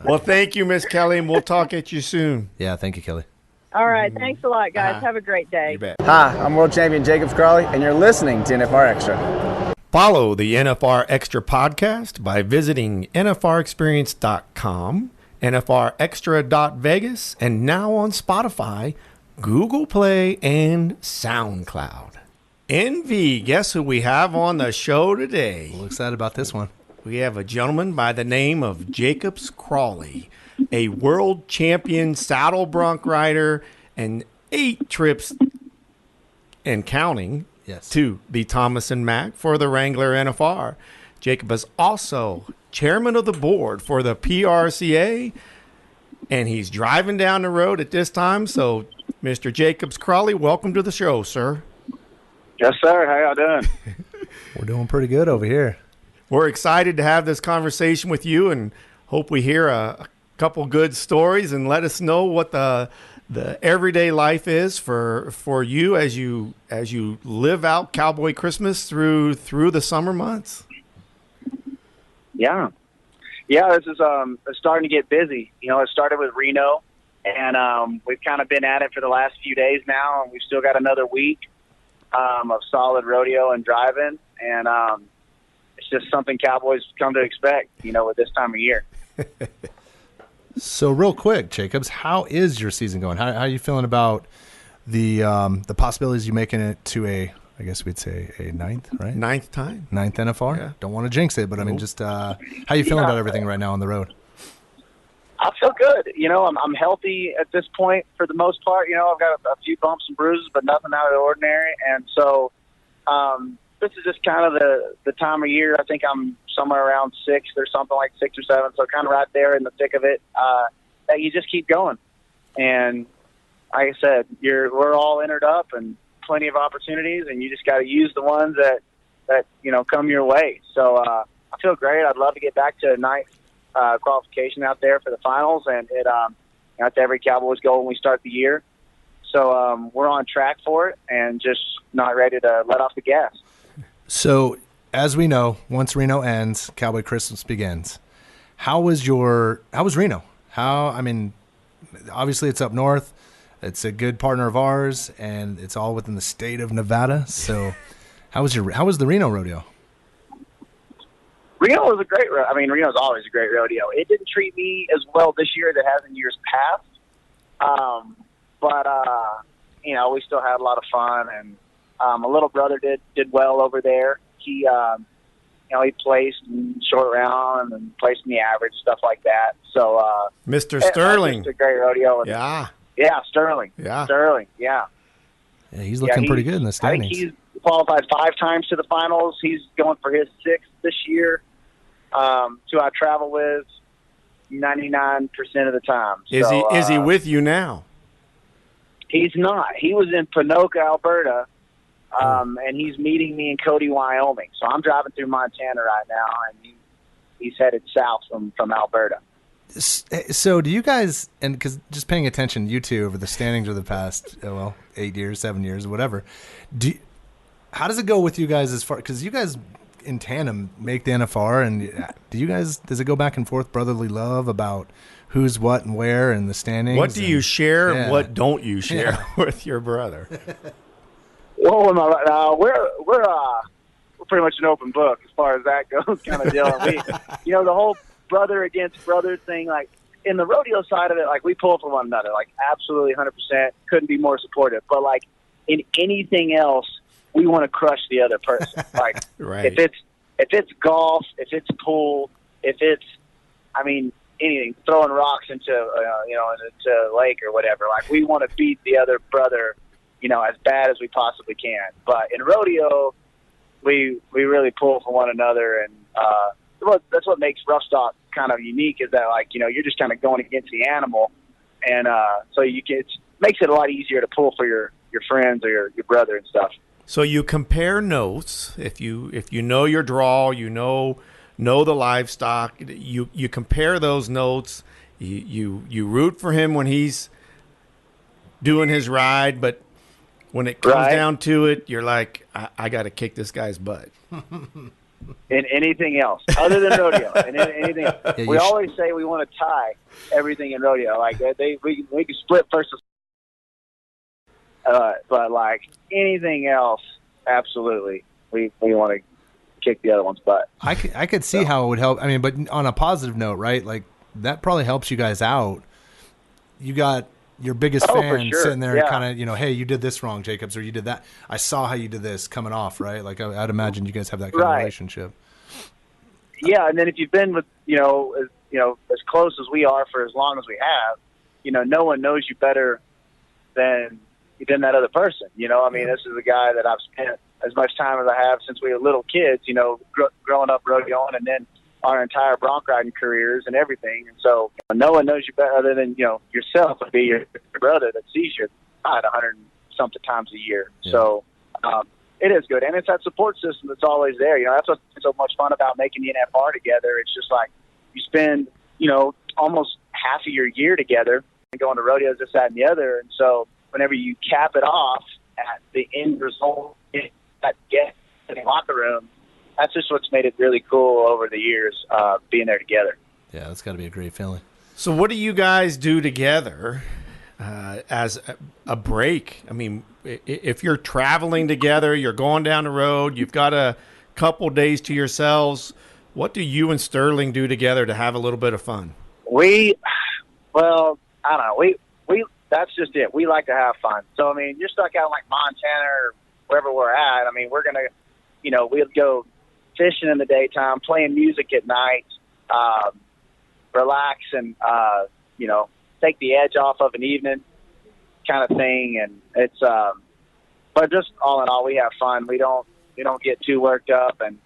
Well, thank you, Miss Kelly, and we'll talk at you soon. Yeah, thank you, Kelly. All right. Thanks a lot, guys. Have a great day. You bet. Hi, I'm World Champion Jacob Crawley, and you're listening to NFR Extra. Follow the NFR Extra podcast by visiting nfrexperience.com, nfrextra.vegas, and now on Spotify, Google Play, and SoundCloud. NV, guess who we have on the show today? We're excited about this one. We have a gentleman by the name of Jacobs Crawley, a world champion saddle bronc rider, and 8 trips and counting to the Thomas and Mack for the Wrangler NFR. Jacob is also chairman of the board for the PRCA, and he's driving down the road at this time. So, Mr. Jacobs Crawley, welcome to the show, sir. Yes, sir. How y'all doing? We're doing pretty good over here. We're excited to have this conversation with you and hope we hear a couple good stories and let us know what the everyday life is for you as you live out Cowboy Christmas through the summer months. Yeah, this is starting to get busy. It started with Reno, and we've kind of been at it for the last few days now, and we've still got another week of solid rodeo and driving, and it's just something Cowboys come to expect, at this time of year. So real quick, Jacobs, how is your season going? How are you feeling about the possibilities you making it to I guess we'd say a ninth, right? Ninth time. Ninth NFR? Yeah. Don't want to jinx it, but I mean, just how are you feeling about everything right now on the road? I feel good. I'm healthy at this point for the most part. I've got a few bumps and bruises, but nothing out of the ordinary. And so this is just kind of the time of year. I think I'm somewhere around 6 or something like 6 or 7. So kind of right there in the thick of it, that you just keep going. And like I said, we're all entered up and plenty of opportunities, and you just got to use the ones that come your way. So I feel great. I'd love to get back to a ninth qualification out there for the finals, and that's every Cowboys goal when we start the year. So we're on track for it and just not ready to let off the gas. So as we know, once Reno ends, Cowboy Christmas begins. How was Reno? Obviously it's up north. It's a good partner of ours, and it's all within the state of Nevada. So how was the Reno Rodeo? Reno was a great rodeo. Reno's always a great rodeo. It didn't treat me as well this year as it has in years past. But we still had a lot of fun, and my little brother did well over there. He placed in short round and placed in the average, stuff like that. So, Mr. Sterling. It's a great rodeo. Yeah, Sterling. Yeah. Sterling, yeah. Yeah, he's looking pretty good in the standings. I think he's qualified 5 times to the finals. He's going for his 6th this year. Who I travel with 99% of the time. Is he with you now? He's not. He was in Ponoka, Alberta, and he's meeting me in Cody, Wyoming. So I'm driving through Montana right now, and he's headed south from Alberta. So do you guys, and because just paying attention, you two, over the standings of the past, 8 years, 7 years, whatever, how does it go with you guys as far, because you guys in tandem make the NFR, and does it go back and forth, brotherly love about who's what and where and the standings? What do you share and what don't you share with your brother? Well, we're pretty much an open book as far as that goes, kind of deal. We, the whole brother against brother thing, like in the rodeo side of it, like we pull for one another, like absolutely 100%. Couldn't be more supportive. But like in anything else, we want to crush the other person. Like right. if it's golf, if it's pool, if it's, anything, throwing rocks into a lake or whatever. Like we want to beat the other brother, as bad as we possibly can. But in rodeo, we really pull for one another, and that's what makes rough stock kind of unique. Is that you're just kind of going against the animal, and so it makes it a lot easier to pull for your friends or your brother and stuff. So you compare notes. If you know your draw, know the livestock. You compare those notes. You root for him when he's doing his ride, but when it comes down to it, you're like, I got to kick this guy's butt. In anything else other than rodeo, and anything else. Yeah, we always say we want to tie everything in rodeo. Like we can split first, but like anything else, absolutely, we want to kick the other one's butt. I could see how it would help. But on a positive note, right? Like that probably helps you guys out. You got your biggest fan sitting there kind of, hey, you did this wrong, Jacobs, or you did that. I saw how you did this coming off, right? Like I'd imagine you guys have that kind of relationship. Yeah, and then if you've been with, as close as we are for as long as we have, no one knows you better than that other person. This is a guy that I've spent as much time as I have since we were little kids, growing up rodeoing, and then our entire bronc riding careers and everything. And so no one knows you better other than, yourself would be your brother that sees you 100-something times a year. Yeah. So it is good. And it's that support system that's always there. That's what's so much fun about making the NFR together. It's just like you spend, almost half of your year together and going to rodeos, this, that, and the other. And so whenever you cap it off at the end result, that get in the locker room, that's just what's made it really cool over the years, being there together. Yeah, that's got to be a great feeling. So what do you guys do together as a break? If you're traveling together, you're going down the road, you've got a couple days to yourselves, what do you and Sterling do together to have a little bit of fun? I don't know. We that's just it. We like to have fun. So, you're stuck out in like Montana or wherever we're at. We're going to, we'll go fishing in the daytime, playing music at night, relax and, take the edge off of an evening kind of thing. And it's, but just all in all, we have fun. We don't get too worked up, and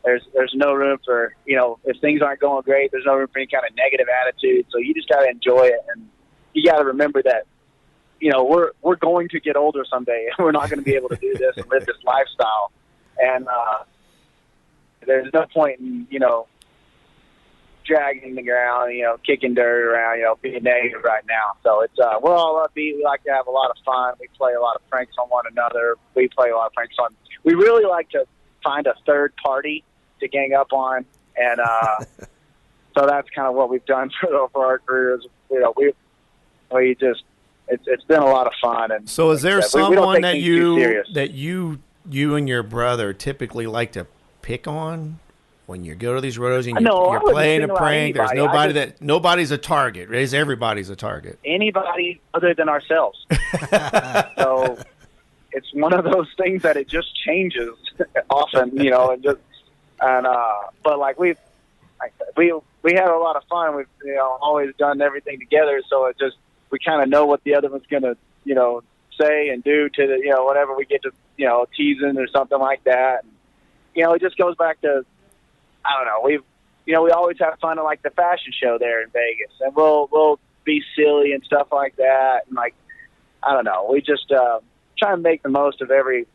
there's no room for, if things aren't going great, there's no room for any kind of negative attitude. So you just got to enjoy it. And you got to remember that, we're going to get older someday. We're not going to be able to do this and live this lifestyle. And, there's no point in, dragging the ground, kicking dirt around, being negative right now. So it's, we're all upbeat. We like to have a lot of fun. We play a lot of pranks on one another. We play a lot of pranks on, we really like to find a third party to gang up on. And, so that's kind of what we've done for our careers. We just, it's been a lot of fun. And so is there someone that you and your brother typically like to pick on when you go to these rodeos and you're playing a prank? There's nobody's a target. Everybody's a target. Anybody other than ourselves. So it's one of those things that it just changes often, but like we had a lot of fun. We've always done everything together, so it just, we kind of know what the other one's gonna say and do to the whatever we get to teasing or something like that. And, it just goes back to, I don't know, we always have fun at like the fashion show there in Vegas, and we'll be silly and stuff like that. And like, I don't know, we just try and make the most of every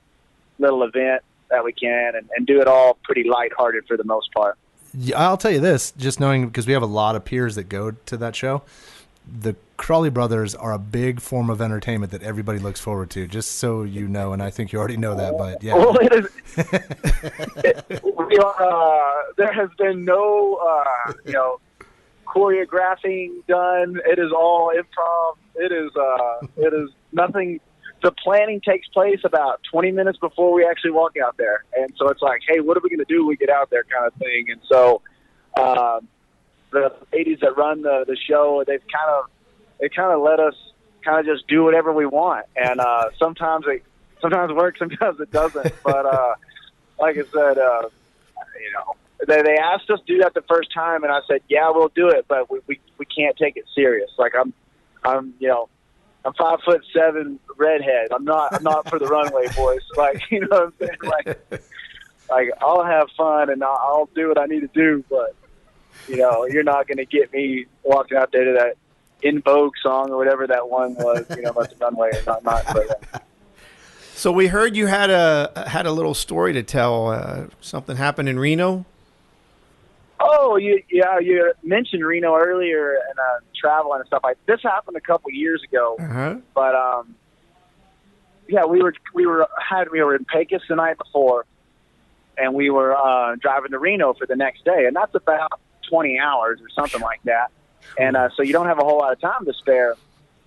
little event that we can, and do it all pretty lighthearted for the most part. Yeah, I'll tell you this, just knowing, because we have a lot of peers that go to that show, the Crawley brothers are a big form of entertainment that everybody looks forward to, just so you know, and I think you already know that, but yeah. Well, it is, there has been no, choreographing done. It is all improv. It is nothing. The planning takes place about 20 minutes before we actually walk out there. And so it's like, hey, what are we going to do when we get out there kind of thing. And so the ladies that run the show, they kind of let us kind of just do whatever we want. And sometimes it works, sometimes it doesn't. But like I said, they asked us to do that the first time, and I said, yeah, we'll do it, but we can't take it serious. Like I'm 5'7" redhead. I'm not for the runway, boys. Like, you know what I'm saying? Like I'll have fun and I'll do what I need to do, but you're not going to get me walking out there to that In Vogue song or whatever that one was, about the runway. But, So we heard you had a little story to tell. Something happened in Reno. Oh, you mentioned Reno earlier and travel and stuff. This happened a couple years ago, but we were in Pecos the night before, and we were driving to Reno for the next day, and that's about 20 hours or something like that. And so you don't have a whole lot of time to spare.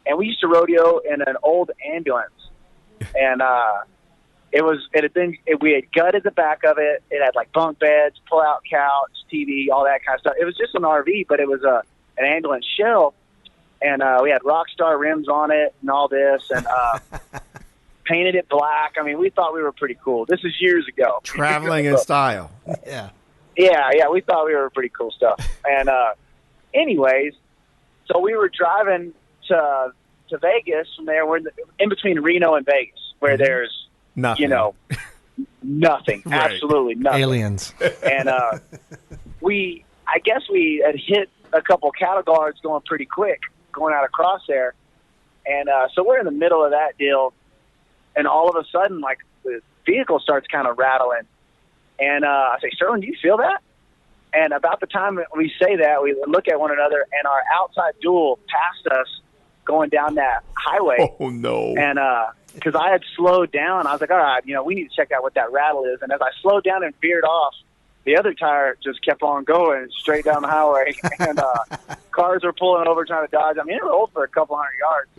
And we used to rodeo in an old ambulance, and we had gutted the back of it. It had like bunk beds, pull-out couch, TV, all that kind of stuff. It was just an RV, but it was an ambulance shell, and we had Rockstar rims on it and all this, and painted it black. I mean, we thought we were pretty cool. This is years ago. Traveling in style. Yeah. Yeah, we thought we were pretty cool stuff. And anyways, so we were driving to Vegas from there. We're in between Reno and Vegas, where there's nothing. Nothing. Right. Absolutely nothing. Aliens. And I guess we had hit a couple cattle guards going pretty quick, going out across there. And so we're in the middle of that deal, and all of a sudden, like, the vehicle starts kind of rattling. And I say, Sterling, do you feel that? And about the time we say that, we look at one another, and our outside duel passed us going down that highway. Oh, no. And because I had slowed down, I was like, all right, we need to check out what that rattle is. And as I slowed down and veered off, the other tire just kept on going straight down the highway. And cars were pulling over trying to dodge. I mean, it rolled for a couple hundred yards.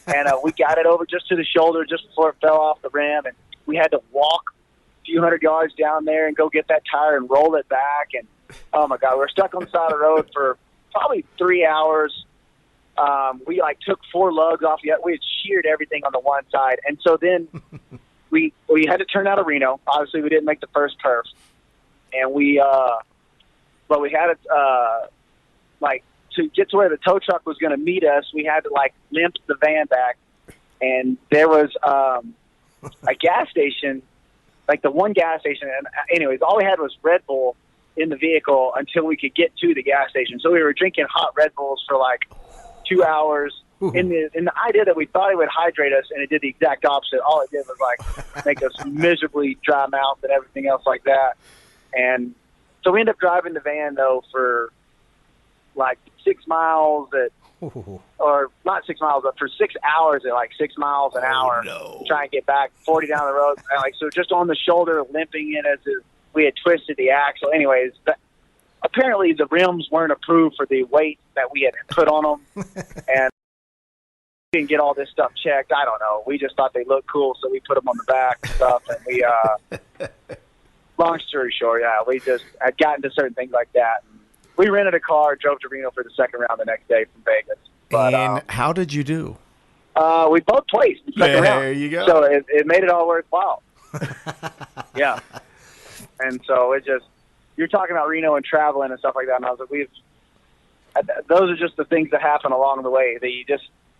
And we got it over just to the shoulder just before it fell off the rim. And we had to walk a few hundred yards down there and go get that tire and roll it back. And, oh, my God, we were stuck on the side of the road for probably 3 hours. We took 4 lugs off. We had sheared everything on the one side. And so then we had to turn out of Reno. Obviously, we didn't make the first perf. And but we had to get to where the tow truck was going to meet us, we had to limp the van back. And there was a gas station, the one gas station. And anyways, all we had was Red Bull in the vehicle until we could get to the gas station. So we were drinking hot Red Bulls for 2 hours in the idea that we thought it would hydrate us, and it did the exact opposite. All it did was make us miserably dry mouth and everything else like that. And so we ended up driving the van though for 6 miles or not 6 miles, but for 6 hours at 6 miles an hour, trying to get back 40 down the road. And so just on the shoulder, limping in as we had twisted the axle. Anyways, apparently the rims weren't approved for the weight that we had put on them, and we didn't get all this stuff checked. I don't know. We just thought they looked cool, so we put them on the back and stuff. And we, long story short, we just had gotten to certain things like that. And we rented a car, drove to Reno for the second round the next day from Vegas. But, and how did you do? We both placed the second round. There you go. So it made it all worthwhile. Yeah. And so you're talking about Reno and traveling and stuff like that, and I was like, those are just the things that happen along the way that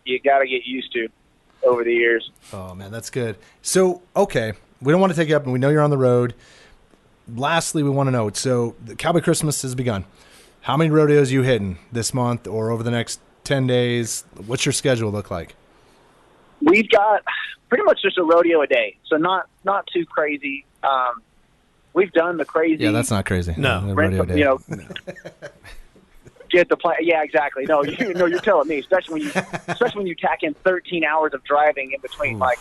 you got to get used to over the years. Oh, man, that's good. So, okay, we don't want to take you up, and we know you're on the road. Lastly, we want to know, so the Cowboy Christmas has begun. How many rodeos are you hitting this month or over the next 10 days? What's your schedule look like? We've got pretty much just a rodeo a day, so not too crazy. We've done the crazy. Yeah, that's not crazy. No. Rodeo day. get the plan. Yeah, exactly. No, you're telling me, especially when you tack in 13 hours of driving in between. Like,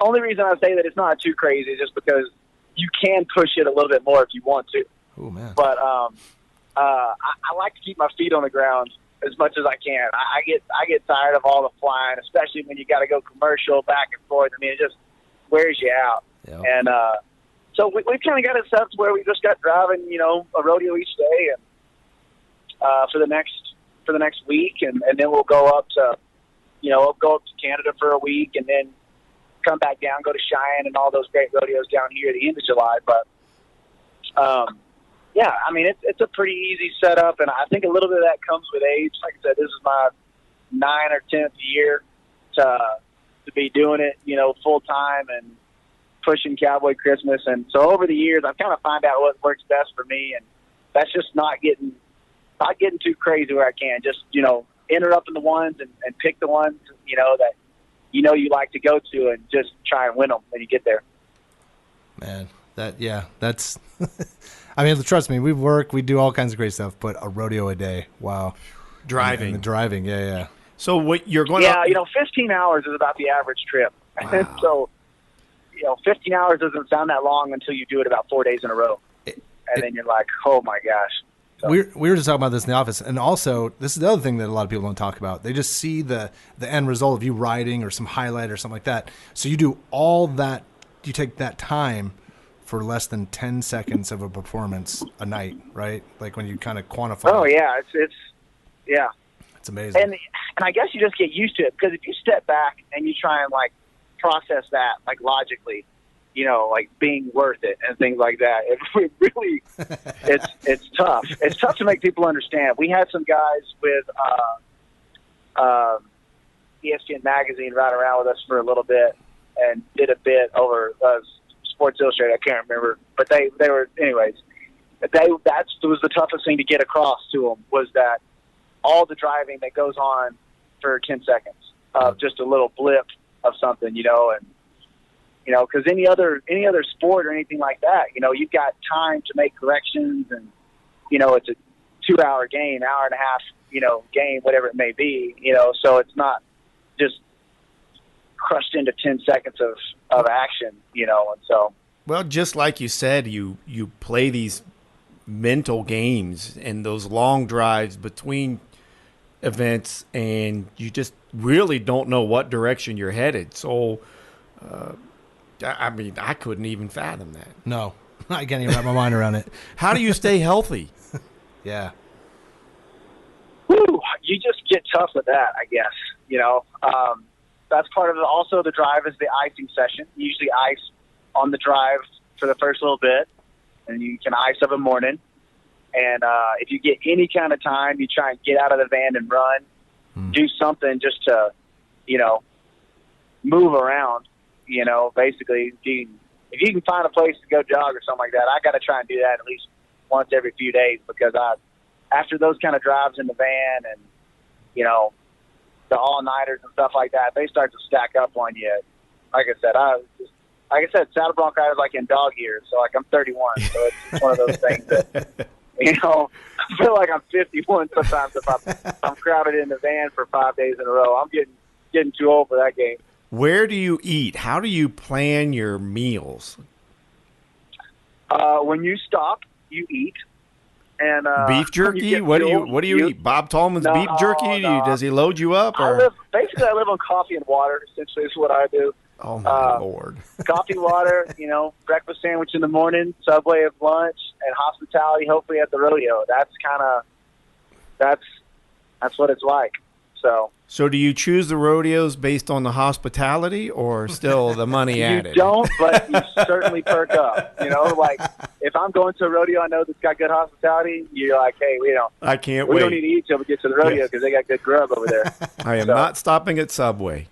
only reason I say that it's not too crazy is just because you can push it a little bit more if you want to. Oh man. But I like to keep my feet on the ground as much as I can. I get tired of all the flying, especially when you got to go commercial back and forth. I mean, it just wears you out. Yep. And so we've kind of got it set up to where we just got driving, a rodeo each day, and for the next week, and then we'll go up to, Canada for a week, and then come back down, go to Cheyenne and all those great rodeos down here at the end of July. But yeah, I mean, it's a pretty easy setup, and I think a little bit of that comes with age. Like I said, this is my 9th or 10th year to be doing it, full time and pushing Cowboy Christmas. And so over the years, I've kind of found out what works best for me, and that's just not getting too crazy where I can. Just enter up in the ones and pick the ones that you like to go to, and just try and win them when you get there. Man, that's. I mean, trust me, we do all kinds of great stuff, but a rodeo a day, wow. Driving. And the driving, yeah. So what you're going to... 15 hours is about the average trip. Wow. So, 15 hours doesn't sound that long until you do it about 4 days in a row. And then you're like, oh my gosh. So. We were just talking about this in the office, and also, this is the other thing that a lot of people don't talk about. They just see the end result of you riding or some highlight or something like that. So you do all that, you take that time for less than 10 seconds of a performance a night, right? Like when you kind of quantify. Oh, yeah. It's amazing. And I guess you just get used to it, because if you step back and you try and, process that, logically, like being worth it and things like that, it really, it's tough. It's tough to make people understand. We had some guys with ESPN Magazine ride around with us for a little bit and did a bit over Sports Illustrated. I can't remember, but they were, anyways. That was the toughest thing to get across to them, was that all the driving that goes on for 10 seconds of just a little blip of something, and because any other sport or anything like that, you've got time to make corrections, and it's a 2-hour game, hour and a half, game, whatever it may be, so it's not just crushed into 10 seconds of action, and so. Well, just like you said, you play these mental games and those long drives between events, and you just really don't know what direction you're headed. So, I mean, I couldn't even fathom that. No, I can't even wrap my mind around it. How do you stay healthy? Yeah. Whew, you just get tough with that, I guess. That's part of it. Also, the drive is the icing session. You usually ice on the drive for the first little bit, and you can ice of a morning. And if you get any kind of time, you try and get out of the van and run, do something just to, move around, basically. If you can find a place to go jog or something like that, I got to try and do that at least once every few days, because after those kind of drives in the van and, the all-nighters and stuff like that, they start to stack up on you. Like I said, saddle bronc riders like in dog years. So I'm 31, so it's one of those things that, I feel like I'm 51 sometimes if I'm crowded in the van for 5 days in a row. I'm getting too old for that game. Where do you eat? How do you plan your meals? When you stop, you eat. And beef jerky? What do you eat? Bob Tallman's beef jerky? No. Does he load you up? Or? I live on coffee and water. Essentially, is what I do. Oh my Lord! Coffee, water. Breakfast sandwich in the morning, Subway at lunch, and hospitality. Hopefully at the rodeo. That's what it's like. So do you choose the rodeos based on the hospitality, or still the money added? You don't, but you certainly perk up. If I'm going to a rodeo I know that's got good hospitality, you're like, hey, I can't we wait. don't need to eat till we get to the rodeo because they got good grub over there. I am not stopping at Subway.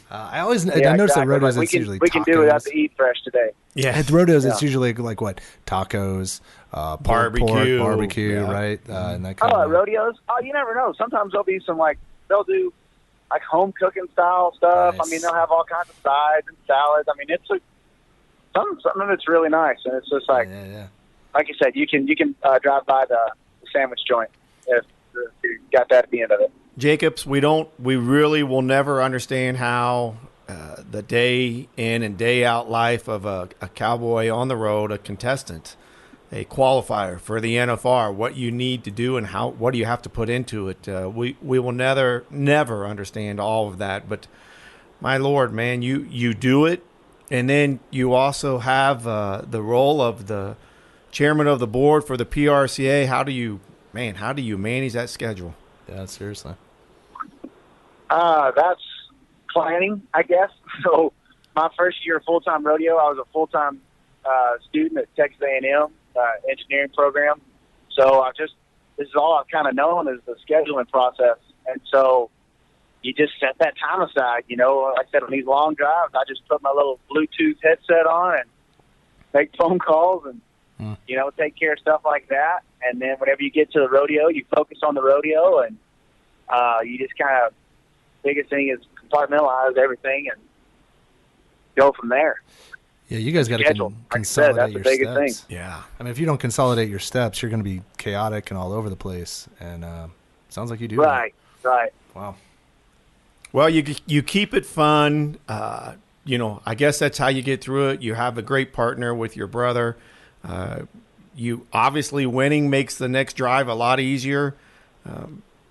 I noticed that rodeos it's usually we can do without the eat fresh today. Yeah, at rodeos it's usually like what, tacos, barbecue, right? And that kind of rodeos. Oh, you never know. Sometimes there'll be some they'll do home cooking style stuff. Nice. I mean, they'll have all kinds of sides and salads. I mean, it's some of it's really nice, and it's just like you said, you can drive by the sandwich joint. if you got that at the end of it. Jacobs, we really will never understand how the day in and day out life of a cowboy on the road, a contestant, a qualifier for the NFR, what you need to do and what do you have to put into it. We will never understand all of that. But my Lord, man, you do it, and then you also have the role of the chairman of the board for the PRCA. How do you manage that schedule? Yeah, seriously. That's planning, I guess. So my first year of full-time rodeo, I was a full-time student at Texas A&M engineering program. So this is all I've kind of known is the scheduling process. And so you just set that time aside. Like I said, on these long drives, I just put my little Bluetooth headset on and make phone calls and, take care of stuff like that. And then whenever you get to the rodeo, you focus on the rodeo and you just kind of, biggest thing is compartmentalize everything and go from there. Yeah, you guys got to consolidate your steps. Thing. Yeah. I mean, if you don't consolidate your steps, you're going to be chaotic and all over the place. And sounds like you do. Right. Wow. Well, you keep it fun. I guess that's how you get through it. You have a great partner with your brother. You obviously winning makes the next drive a lot easier.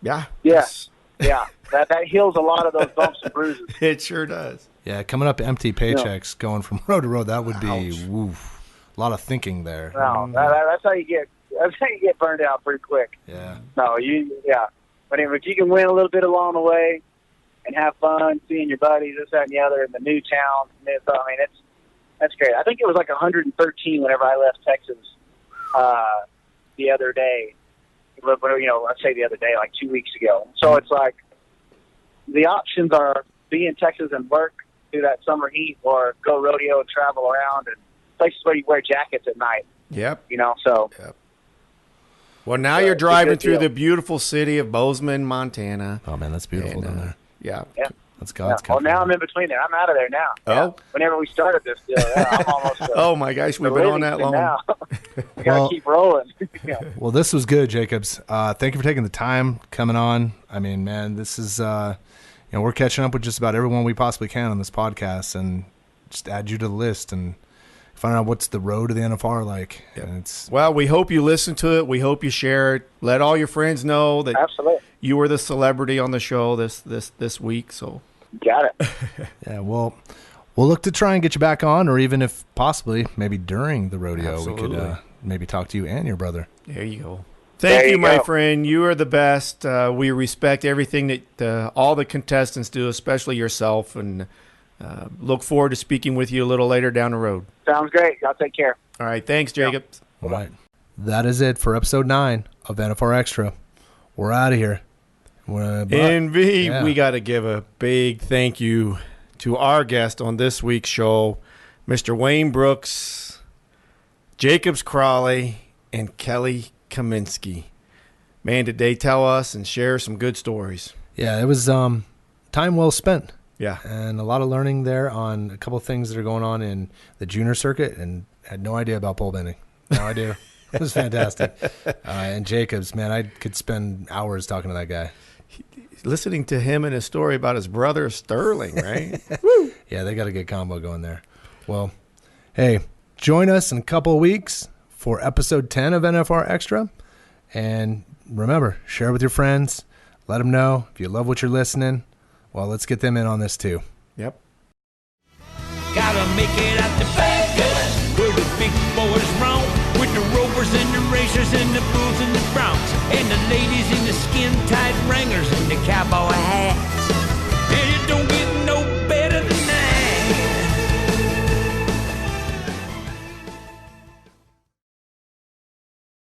Yeah. Yeah. That heals a lot of those bumps and bruises. It sure does. Yeah, coming up empty paychecks going from road to road, that would be a lot of thinking there. No, that's how you get burned out pretty quick. Yeah. No, But if you can win a little bit along the way and have fun, seeing your buddies, this, that, and the other in the new town, that's great. I think it was like 113 whenever I left Texas the other day. Let's say the other day, like 2 weeks ago. So it's like the options are be in Texas and work through that summer heat or go rodeo and travel around and places where you wear jackets at night. Yep. Yep. Well, now you're driving through the beautiful city of Bozeman, Montana. Oh, man, that's beautiful down there. Yeah. That's God's country. Well, now I'm in between there. I'm out of there now. Oh? Yeah. Whenever we started this deal, I'm almost oh, my gosh, we've been on that long. Now. We got to keep rolling. Yeah. Well, this was good, Jacobs. Thank you for taking the time coming on. I mean, man, this is, we're catching up with just about everyone we possibly can on this podcast and just add you to the list and find out what's the road to the NFR like. Yep. And well, we hope you listen to it. We hope you share it. Let all your friends know that you were the celebrity on the show this week. So got it. Yeah, well, we'll look to try and get you back on, or even if possibly, maybe during the rodeo, Absolutely. we could maybe talk to you and your brother. There you go. Thank you, my friend. You are the best. We respect everything that all the contestants do, especially yourself, and look forward to speaking with you a little later down the road. Sounds great. Y'all take care. All right. Thanks, Jacob. All right. That is it for episode 9 of NFR Extra. We're out of here. NV, we got to give a big thank you to our guest on this week's show, Mr. Wayne Brooks, Jacobs Crawley, and Kelly Kaminski. Man, did they tell us and share some good stories. Yeah, it was time well spent. Yeah. And a lot of learning there on a couple of things that are going on in the junior circuit, and had no idea about pole bending. No idea. It was fantastic. And Jacobs, man, I could spend hours talking to that guy. Listening to him and his story about his brother Sterling, right? Yeah, they got a good combo going there. Well, hey, join us in a couple of weeks for episode 10 of NFR Extra. And remember, share it with your friends. Let them know if you love what you're listening. Well, let's get them in on this too. Yep. Gotta make it out to Vegas, where the big boys roam, with the rovers and the racers and the bulls and the broncs, and the ladies in the skin-tight Wranglers and the cowboy hats. And it don't get no